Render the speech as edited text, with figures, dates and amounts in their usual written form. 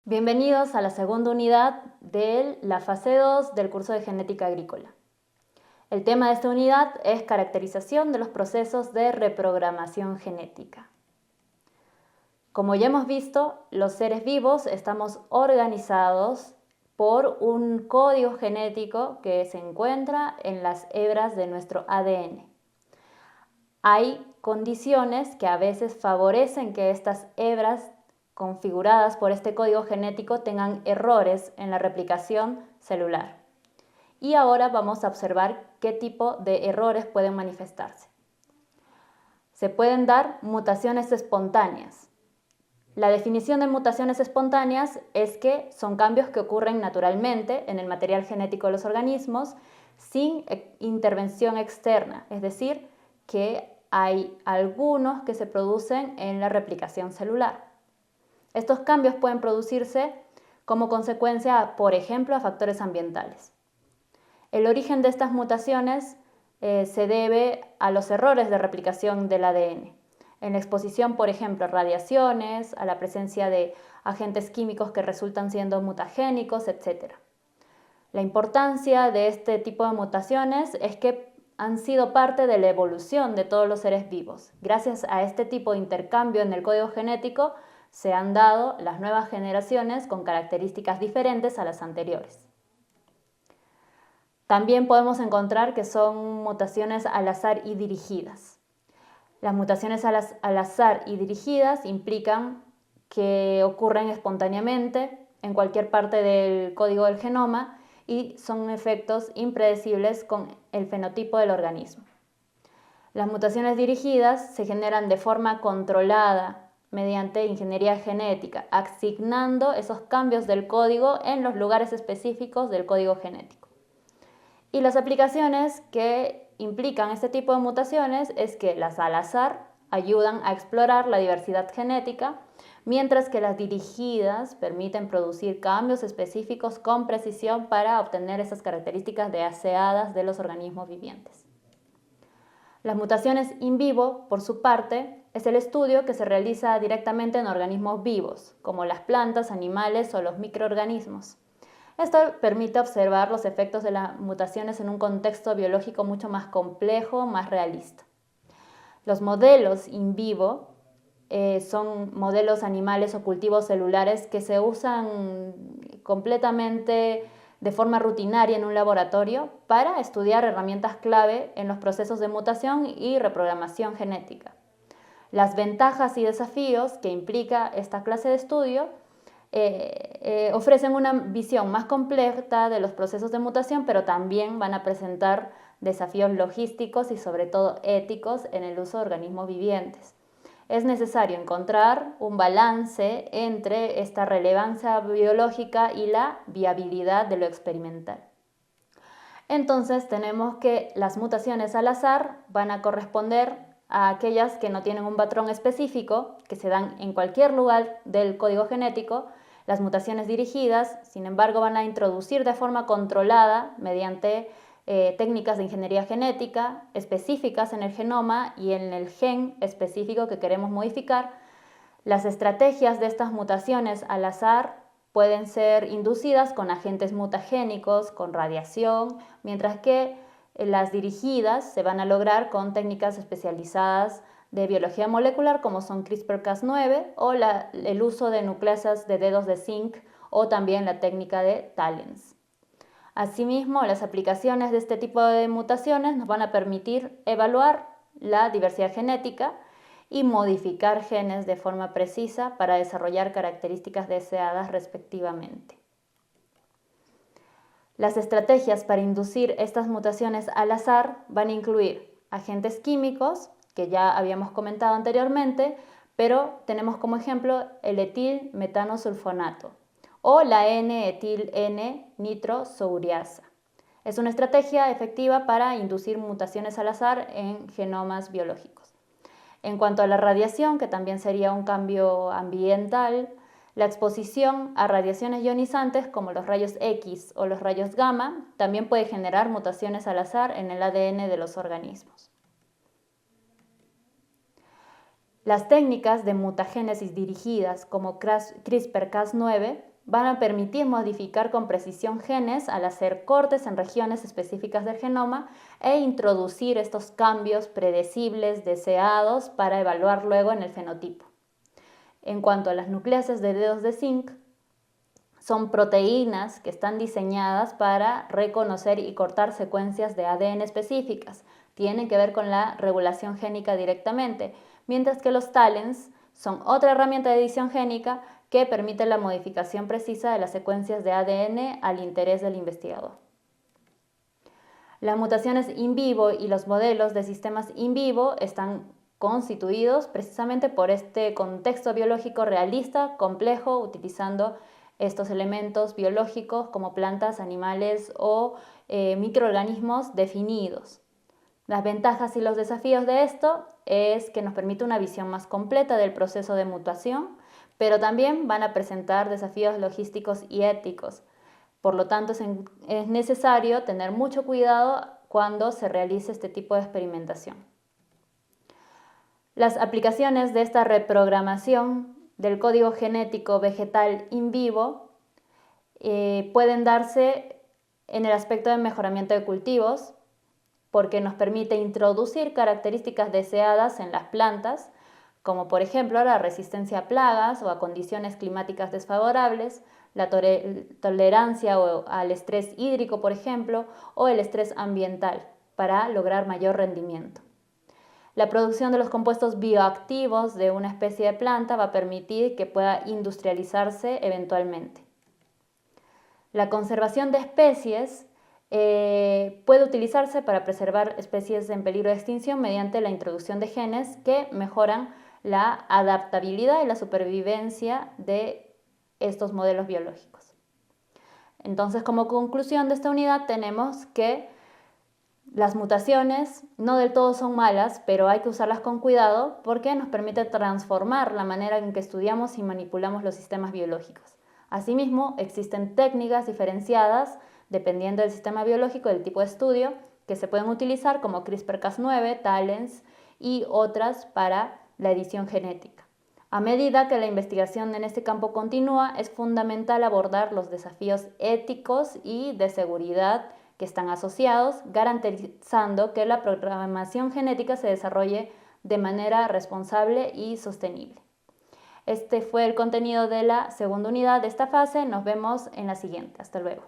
Bienvenidos a la segunda unidad de la fase 2 del curso de Genética Agrícola. El tema de esta unidad es caracterización de los procesos de reprogramación genética. Como ya hemos visto, los seres vivos estamos organizados por un código genético que se encuentra en las hebras de nuestro ADN. Hay condiciones que a veces favorecen que estas hebras configuradas por este código genético tengan errores en la replicación celular. Y ahora vamos a observar qué tipo de errores pueden manifestarse. Se pueden dar mutaciones espontáneas. La definición de mutaciones espontáneas es que son cambios que ocurren naturalmente en el material genético de los organismos sin intervención externa, es decir, que hay algunos que se producen en la replicación celular. Estos cambios pueden producirse como consecuencia, por ejemplo, a factores ambientales. El origen de estas mutaciones se debe a los errores de replicación del ADN. En la exposición, por ejemplo, a radiaciones, a la presencia de agentes químicos que resultan siendo mutagénicos, etc. La importancia de este tipo de mutaciones es que han sido parte de la evolución de todos los seres vivos. Gracias a este tipo de intercambio en el código genético se han dado las nuevas generaciones con características diferentes a las anteriores. También podemos encontrar que son mutaciones al azar y dirigidas. Las mutaciones al azar y dirigidas implican que ocurren espontáneamente en cualquier parte del código del genoma y son efectos impredecibles con el fenotipo del organismo. Las mutaciones dirigidas se generan de forma controlada mediante ingeniería genética, asignando esos cambios del código en los lugares específicos del código genético. Y las aplicaciones que implican este tipo de mutaciones es que las al azar ayudan a explorar la diversidad genética, mientras que las dirigidas permiten producir cambios específicos con precisión para obtener esas características deseadas de los organismos vivientes. Las mutaciones in vivo, por su parte, es el estudio que se realiza directamente en organismos vivos, como las plantas, animales o los microorganismos. Esto permite observar los efectos de las mutaciones en un contexto biológico mucho más complejo, más realista. Los modelos in vivo son modelos animales o cultivos celulares que se usan completamente de forma rutinaria en un laboratorio para estudiar herramientas clave en los procesos de mutación y reprogramación genética. Las ventajas y desafíos que implica esta clase de estudio ofrecen una visión más completa de los procesos de mutación, pero también van a presentar desafíos logísticos y sobre todo éticos en el uso de organismos vivientes. Es necesario encontrar un balance entre esta relevancia biológica y la viabilidad de lo experimental. Entonces tenemos que las mutaciones al azar van a corresponder a aquellas que no tienen un patrón específico, que se dan en cualquier lugar del código genético. Las mutaciones dirigidas, sin embargo, van a introducir de forma controlada mediante técnicas de ingeniería genética específicas en el genoma y en el gen específico que queremos modificar. Las estrategias de estas mutaciones al azar pueden ser inducidas con agentes mutagénicos, con radiación, mientras que las dirigidas se van a lograr con técnicas especializadas de biología molecular como son CRISPR-Cas9 o el uso de nucleasas de dedos de zinc o también la técnica de TALENs. Asimismo, las aplicaciones de este tipo de mutaciones nos van a permitir evaluar la diversidad genética y modificar genes de forma precisa para desarrollar características deseadas respectivamente. Las estrategias para inducir estas mutaciones al azar van a incluir agentes químicos, que ya habíamos comentado anteriormente, pero tenemos como ejemplo el etil-metanosulfonato o la N-etil-N-nitrosoureasa. Es una estrategia efectiva para inducir mutaciones al azar en genomas biológicos. En cuanto a la radiación, que también sería un cambio ambiental, la exposición a radiaciones ionizantes como los rayos X o los rayos gamma también puede generar mutaciones al azar en el ADN de los organismos. Las técnicas de mutagénesis dirigidas como CRISPR-Cas9 van a permitir modificar con precisión genes al hacer cortes en regiones específicas del genoma e introducir estos cambios predecibles deseados para evaluar luego en el fenotipo. En cuanto a las nucleases de dedos de zinc, son proteínas que están diseñadas para reconocer y cortar secuencias de ADN específicas. Tienen que ver con la regulación génica directamente, mientras que los TALENs son otra herramienta de edición génica que permite la modificación precisa de las secuencias de ADN al interés del investigador. Las mutaciones in vivo y los modelos de sistemas in vivo están constituidos precisamente por este contexto biológico realista, complejo, utilizando estos elementos biológicos como plantas, animales o microorganismos definidos. Las ventajas y los desafíos de esto es que nos permite una visión más completa del proceso de mutación, pero también van a presentar desafíos logísticos y éticos. Por lo tanto, es necesario tener mucho cuidado cuando se realice este tipo de experimentación. Las aplicaciones de esta reprogramación del código genético vegetal in vivo pueden darse en el aspecto de mejoramiento de cultivos, porque nos permite introducir características deseadas en las plantas, como por ejemplo la resistencia a plagas o a condiciones climáticas desfavorables, la tolerancia al estrés hídrico, por ejemplo, o el estrés ambiental, para lograr mayor rendimiento. La producción de los compuestos bioactivos de una especie de planta va a permitir que pueda industrializarse eventualmente. La conservación de especies puede utilizarse para preservar especies en peligro de extinción mediante la introducción de genes que mejoran la adaptabilidad y la supervivencia de estos modelos biológicos. Entonces, como conclusión de esta unidad, tenemos que las mutaciones no del todo son malas, pero hay que usarlas con cuidado porque nos permite transformar la manera en que estudiamos y manipulamos los sistemas biológicos. Asimismo, existen técnicas diferenciadas dependiendo del sistema biológico y del tipo de estudio que se pueden utilizar como CRISPR-Cas9, TALENs y otras para la edición genética. A medida que la investigación en este campo continúa, es fundamental abordar los desafíos éticos y de seguridad que están asociados, garantizando que la programación genética se desarrolle de manera responsable y sostenible. Este fue el contenido de la segunda unidad de esta fase. Nos vemos en la siguiente. Hasta luego.